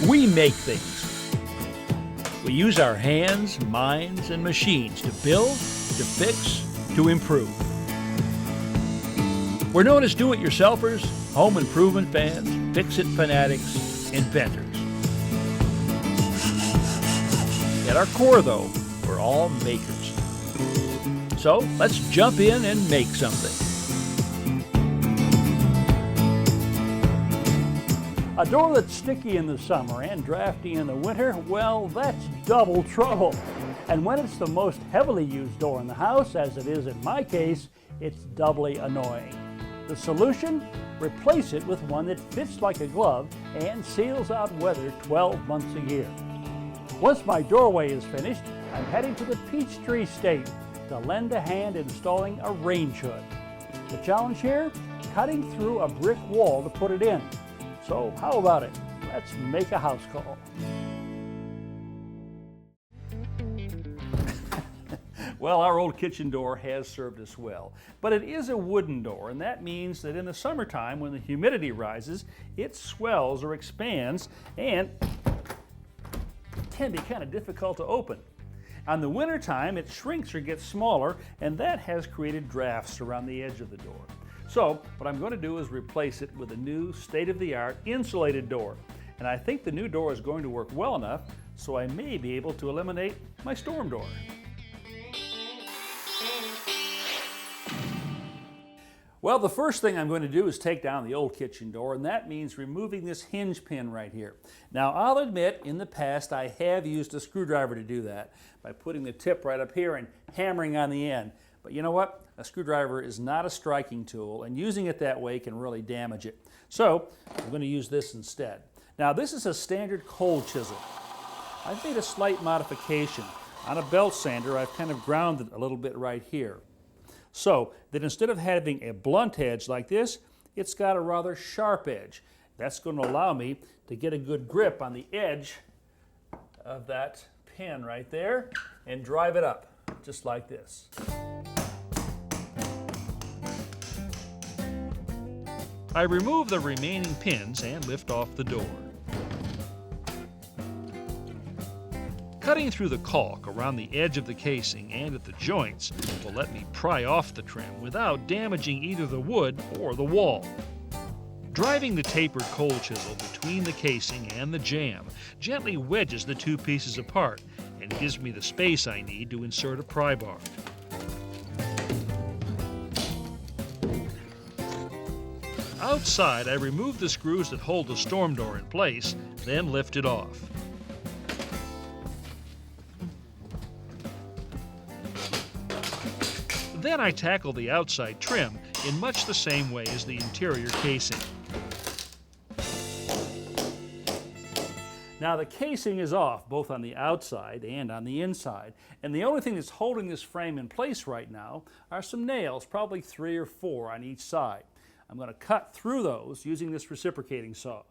We make things. We use our hands, minds, and machines to build, to fix, to improve. We're known as do-it-yourselfers, home improvement fans, fix-it fanatics, inventors. At our core, though, we're all makers. So let's jump in and make something. A door that's sticky in the summer and drafty in the winter, well, that's double trouble. And when it's the most heavily used door in the house, as it is in my case, it's doubly annoying. The solution? Replace it with one that fits like a glove and seals out weather 12 months a year. Once my doorway is finished, I'm heading to the Peachtree State to lend a hand installing a range hood. The challenge here? Cutting through a brick wall to put it in. So how about it? Let's make a house call. Well, our old kitchen door has served us well, but it is a wooden door, and that means that in the summertime when the humidity rises, it swells or expands and can be kind of difficult to open. On the wintertime, it shrinks or gets smaller, and that has created drafts around the edge of the door. So what I'm going to do is replace it with a new state-of-the-art insulated door. And I think the new door is going to work well enough so I may be able to eliminate my storm door. Well, the first thing I'm going to do is take down the old kitchen door, and that means removing this hinge pin right here. Now, I'll admit, in the past, I have used a screwdriver to do that by putting the tip right up here and hammering on the end. But you know what? A screwdriver is not a striking tool, and using it that way can really damage it. So, I'm going to use this instead. Now, this is a standard cold chisel. I've made a slight modification. On a belt sander, I've kind of ground it a little bit right here. So that instead of having a blunt edge like this, it's got a rather sharp edge. That's going to allow me to get a good grip on the edge of that pin right there and drive it up, just like this. I remove the remaining pins and lift off the door. Cutting through the caulk around the edge of the casing and at the joints will let me pry off the trim without damaging either the wood or the wall. Driving the tapered cold chisel between the casing and the jamb gently wedges the two pieces apart and gives me the space I need to insert a pry bar. Outside, I remove the screws that hold the storm door in place, then lift it off. Then I tackle the outside trim in much the same way as the interior casing. Now the casing is off both on the outside and on the inside, and the only thing that's holding this frame in place right now are some nails, probably 3 or 4 on each side. I'm going to cut through those using this reciprocating saw.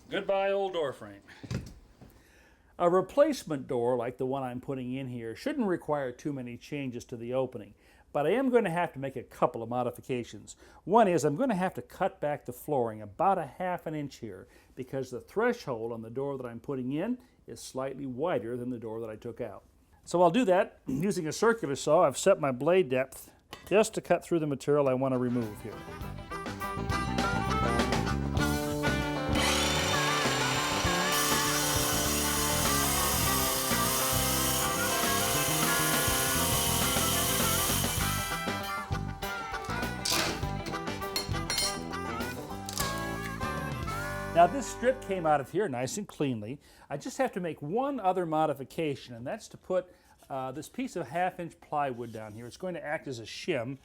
Goodbye, old door frame. A replacement door like the one I'm putting in here shouldn't require too many changes to the opening, but I am going to have to make a couple of modifications. One is I'm going to have to cut back the flooring about a ½ an inch here because the threshold on the door that I'm putting in is slightly wider than the door that I took out. So I'll do that using a circular saw. I've set my blade depth just to cut through the material I want to remove here. Now this strip came out of here nice and cleanly. I just have to make one other modification, and that's to put this piece of ½ inch plywood down here. It's going to act as a shim.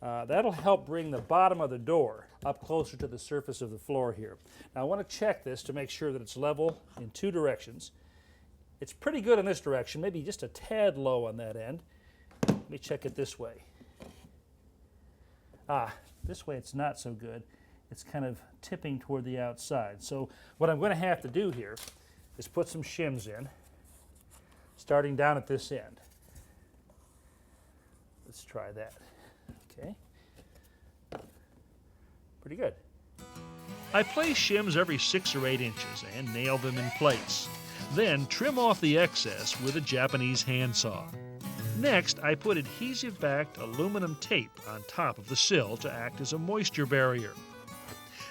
That'll help bring the bottom of the door up closer to the surface of the floor here. Now I want to check this to make sure that it's level in 2 directions. It's pretty good in this direction, maybe just a tad low on that end. Let me check it this way. This way it's not so good. it's kind of tipping toward the outside. So what I'm going to have to do here is put some shims in, starting down at this end. Let's try that. Okay. Pretty good. I place shims every 6 or 8 inches and nail them in place. Then trim off the excess with a Japanese handsaw. Next, I put adhesive-backed aluminum tape on top of the sill to act as a moisture barrier.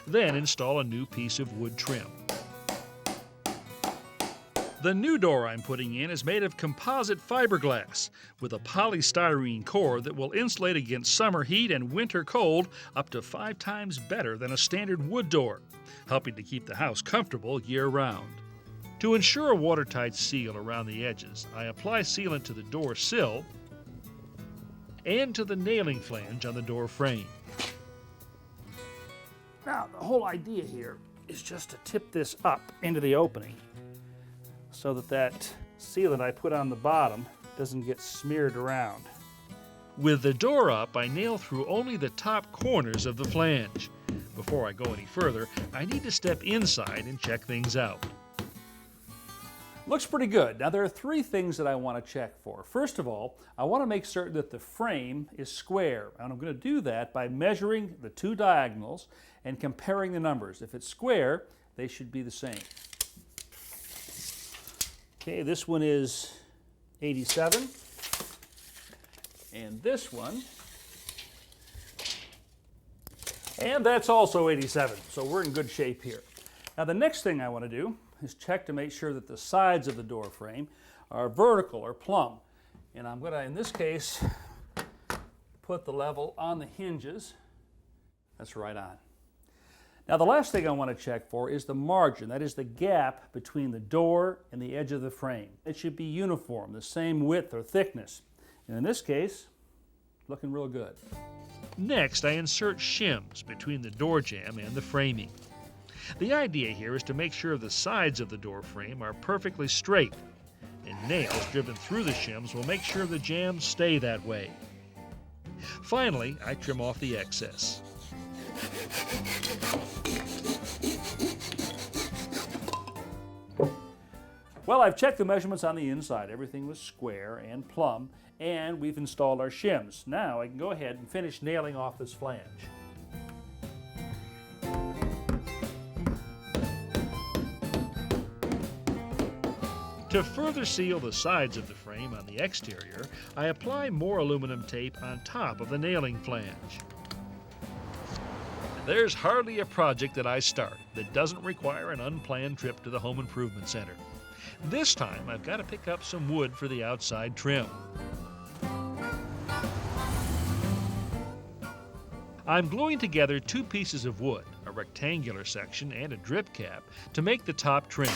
Then install a new piece of wood trim. The new door I'm putting in is made of composite fiberglass with a polystyrene core that will insulate against summer heat and winter cold up to 5 times better than a standard wood door, helping to keep the house comfortable year-round. To ensure a watertight seal around the edges, I apply sealant to the door sill and to the nailing flange on the door frame. Now, the whole idea here is just to tip this up into the opening so that sealant I put on the bottom doesn't get smeared around. With the door up, I nail through only the top corners of the flange. Before I go any further, I need to step inside and check things out. Looks pretty good. Now there are 3 things that I want to check for. First of all, I want to make certain that the frame is square. And I'm going to do that by measuring the 2 diagonals and comparing the numbers. If it's square, they should be the same. Okay, this one is 87. And this one. And that's also 87. So we're in good shape here. Now the next thing I want to do is check to make sure that the sides of the door frame are vertical or plumb. And I'm going to, in this case, put the level on the hinges. That's right on. Now the last thing I want to check for is the margin, that is the gap between the door and the edge of the frame. It should be uniform, the same width or thickness. And in this case, looking real good. Next, I insert shims between the door jamb and the framing. The idea here is to make sure the sides of the door frame are perfectly straight, and nails driven through the shims will make sure the jambs stay that way. Finally, I trim off the excess. Well, I've checked the measurements on the inside. Everything was square and plumb, and we've installed our shims. Now I can go ahead and finish nailing off this flange. To further seal the sides of the frame on the exterior, I apply more aluminum tape on top of the nailing flange. There's hardly a project that I start that doesn't require an unplanned trip to the Home Improvement Center. This time, I've got to pick up some wood for the outside trim. I'm gluing together 2 pieces of wood, a rectangular section and a drip cap, to make the top trim.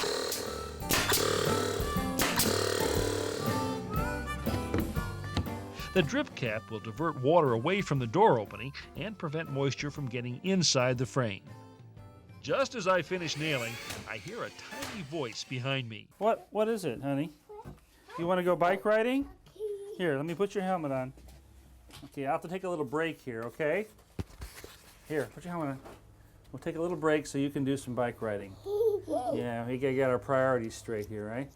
The drip cap will divert water away from the door opening and prevent moisture from getting inside the frame. Just as I finish nailing, I hear a tiny voice behind me. What is it, honey? You want to go bike riding? Here, let me put your helmet on. Okay, I'll have to take a little break here, okay? Here, put your helmet on. We'll take a little break so you can do some bike riding. Yeah, we gotta get our priorities straight here, right?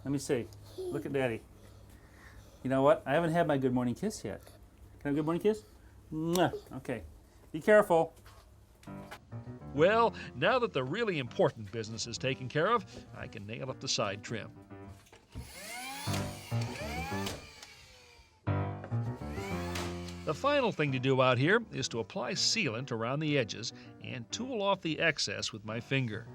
Let me see. Look at Daddy. You know what? I haven't had my good morning kiss yet. Can I have a good morning kiss? Mwah. Okay. Be careful. Well, now that the really important business is taken care of, I can nail up the side trim. The final thing to do out here is to apply sealant around the edges and tool off the excess with my finger.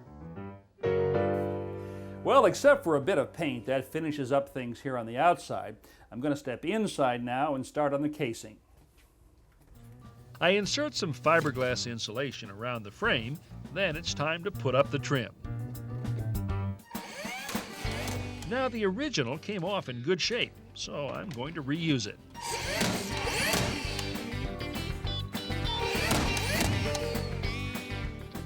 Well, except for a bit of paint, that finishes up things here on the outside. I'm going to step inside now and start on the casing. I insert some fiberglass insulation around the frame, then it's time to put up the trim. Now the original came off in good shape, so I'm going to reuse it.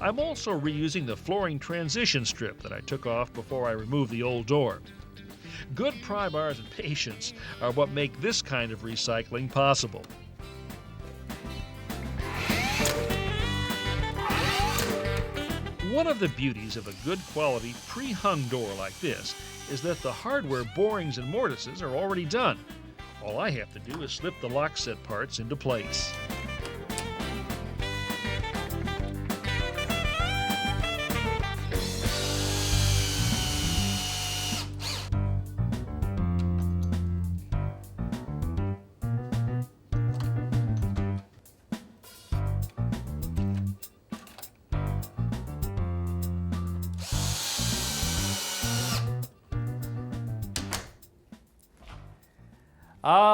I'm also reusing the flooring transition strip that I took off before I removed the old door. Good pry bars and patience are what make this kind of recycling possible. One of the beauties of a good quality pre-hung door like this is that the hardware borings and mortises are already done. All I have to do is slip the lock set parts into place.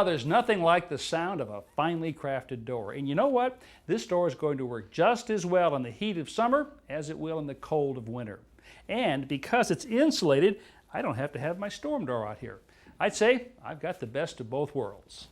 There's nothing like the sound of a finely crafted door. And you know what? This door is going to work just as well in the heat of summer as it will in the cold of winter. And because it's insulated, I don't have to have my storm door out here. I'd say I've got the best of both worlds.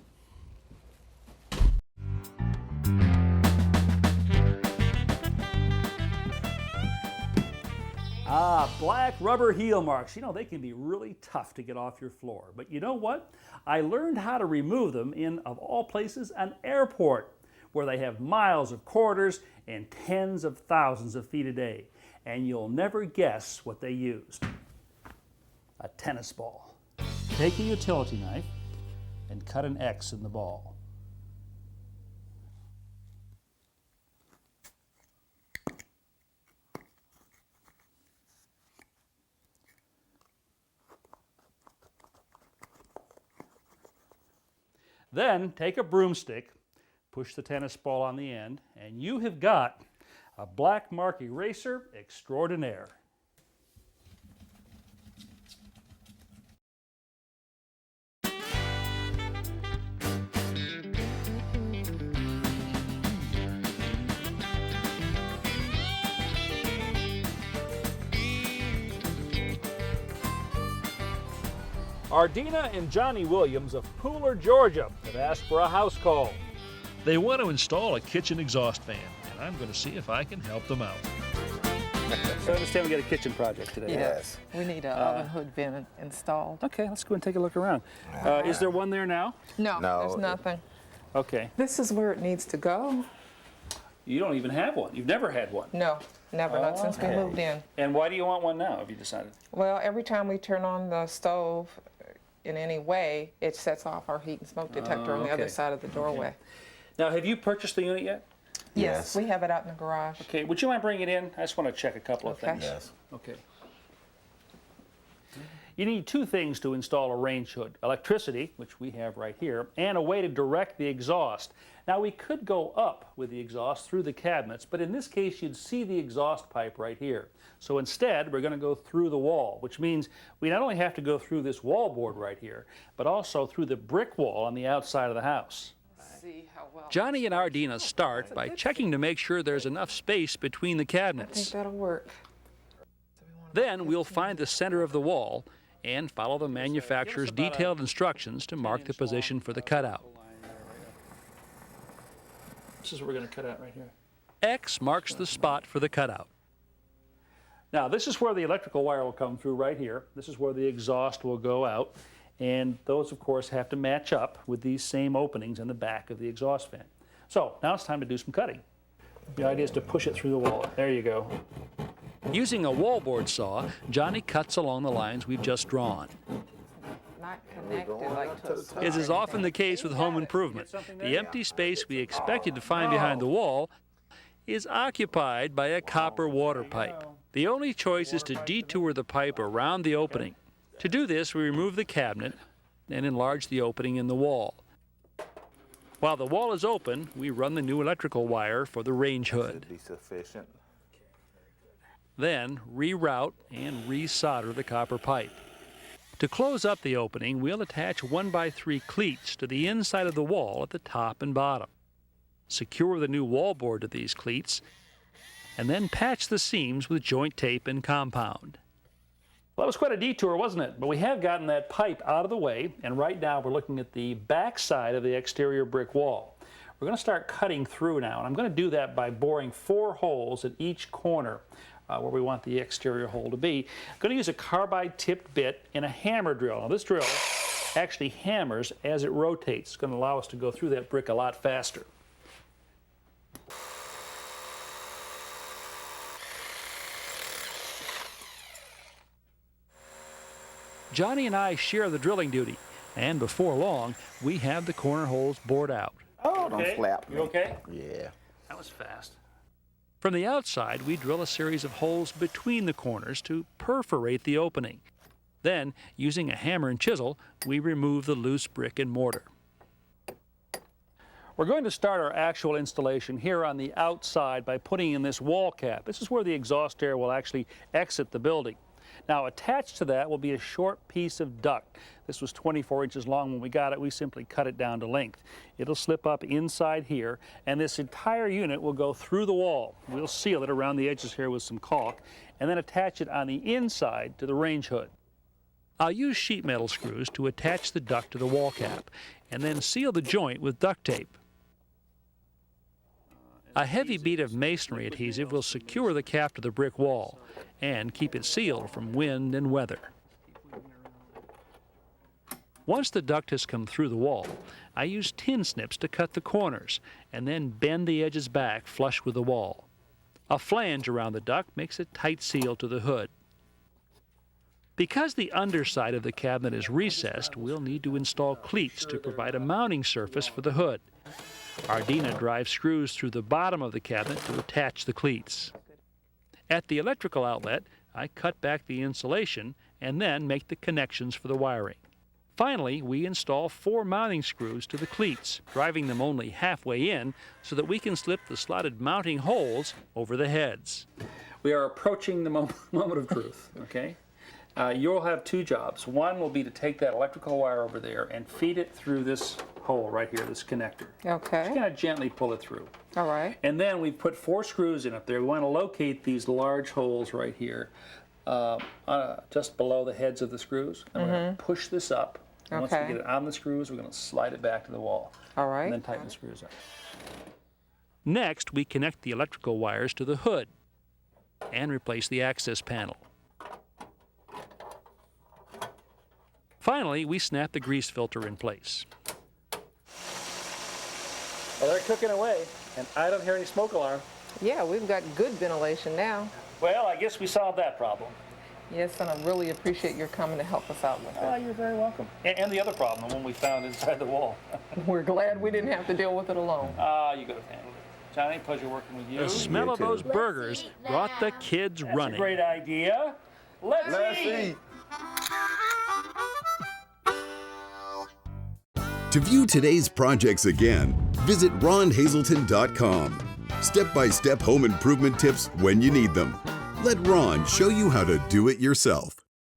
Black rubber heel marks. You know, they can be really tough to get off your floor. But you know what? I learned how to remove them in, of all places, an airport, where they have miles of corridors and tens of thousands of feet a day. And you'll never guess what they used. A tennis ball. Take a utility knife and cut an X in the ball. Then take a broomstick, push the tennis ball on the end, and you have got a black mark eraser extraordinaire. Ardina and Johnny Williams of Pooler, Georgia have asked for a house call. They want to install a kitchen exhaust fan, and I'm going to see if I can help them out. So I understand we got a kitchen project today. Yes. We need an oven hood vent installed. Okay, let's go and take a look around. Is there one there now? No, No. there's nothing. Okay. This is where it needs to go. You don't even have one. You've never had one. No, never, not since we Okay. moved in. And why do you want one now, have you decided? Well, every time we turn on the stove in any way, it sets off our heat and smoke detector on the okay. other side of the doorway. Now, have you purchased the unit yet? Yes, Yes. we have it out in the garage. Okay, would you mind bringing it in? I just want to check a couple of Okay. things. Yes. Okay. You need two things to install a range hood: electricity, which we have right here, and a way to direct the exhaust. Now, we could go up with the exhaust through the cabinets, but in this case, you'd see the exhaust pipe right here. So instead, we're going to go through the wall, which means we not only have to go through this wall board right here, but also through the brick wall on the outside of the house. See how well. Johnny and Ardina start by checking to make sure there's enough space between the I think cabinets. that'll work. Then we'll find the center of the wall and follow the manufacturer's detailed instructions to mark the position for the cutout. This is what we're going to cut out right here. X marks the spot for the cutout. Now, this is where the electrical wire will come through right here. This is where the exhaust will go out. And those, of course, have to match up with these same openings in the back of the exhaust fan. So now it's time to do some cutting. The idea is to push it through the wall. There you go. Using a wallboard saw, Johnny cuts along the lines we've just drawn. Not connected like to a switch. As is often the case with home improvement, the empty space we expected to find behind the wall is occupied by a copper water pipe. The only choice is to detour the pipe around the opening. To do this, we remove the cabinet and enlarge the opening in the wall. While the wall is open, we run the new electrical wire for the range hood. Should be sufficient. Then reroute and resolder the copper pipe. To close up the opening, we'll attach 1x3 cleats to the inside of the wall at the top and bottom. Secure the new wall board to these cleats, and then patch the seams with joint tape and compound. Well, that was quite a detour, wasn't it? But we have gotten that pipe out of the way, and right now we're looking at the back side of the exterior brick wall. We're going to start cutting through now, and I'm going to do that by boring 4 holes at each corner where we want the exterior hole to be. I'm going to use a carbide-tipped bit and a hammer drill. Now, this drill actually hammers as it rotates. It's going to allow us to go through that brick a lot faster. Johnny and I share the drilling duty, and before long, we have the corner holes bored out. Oh, don't slap me. You okay? Yeah. That was fast. From the outside, we drill a series of holes between the corners to perforate the opening. Then, using a hammer and chisel, we remove the loose brick and mortar. We're going to start our actual installation here on the outside by putting in this wall cap. This is where the exhaust air will actually exit the building. Now, attached to that will be a short piece of duct. This was 24 inches long when we got it. We simply cut it down to length. It'll slip up inside here, and this entire unit will go through the wall. We'll seal it around the edges here with some caulk, and then attach it on the inside to the range hood. I'll use sheet metal screws to attach the duct to the wall cap, and then seal the joint with duct tape. A heavy bead of masonry adhesive will secure the cap to the brick wall and keep it sealed from wind and weather. Once the duct has come through the wall, I use tin snips to cut the corners and then bend the edges back flush with the wall. A flange around the duct makes a tight seal to the hood. Because the underside of the cabinet is recessed, we'll need to install cleats to provide a mounting surface for the hood. Ardina drives screws through the bottom of the cabinet to attach the cleats. At the electrical outlet, I cut back the insulation and then make the connections for the wiring. Finally, we install 4 mounting screws to the cleats, driving them only halfway in so that we can slip the slotted mounting holes over the heads. We are approaching the moment of truth, okay? You'll have 2 jobs. One will be to take that electrical wire over there and feed it through this hole right here, this connector. Okay. Just kind of gently pull it through. All right. And then we've put 4 screws in up there. We want to locate these large holes right here, just below the heads of the screws. And we're going to push this up. And once we get it on the screws, we're going to slide it back to the wall. All right. And then tighten the screws up. Next, we connect the electrical wires to the hood and replace the access panel. Finally, we snap the grease filter in place. Well, they're cooking away, and I don't hear any smoke alarm. Yeah, we've got good ventilation now. Well, I guess we solved that problem. Yes, and I really appreciate your coming to help us out with it. You're very welcome. And the other problem, the one we found inside the wall. We're glad we didn't have to deal with it alone. You could have handled it. Johnny, pleasure working with you. The smell of those burgers brought the kids That's running. a great idea. Let's eat. To view today's projects again, visit ronhazelton.com. Step-by-step home improvement tips when you need them. Let Ron show you how to do it yourself.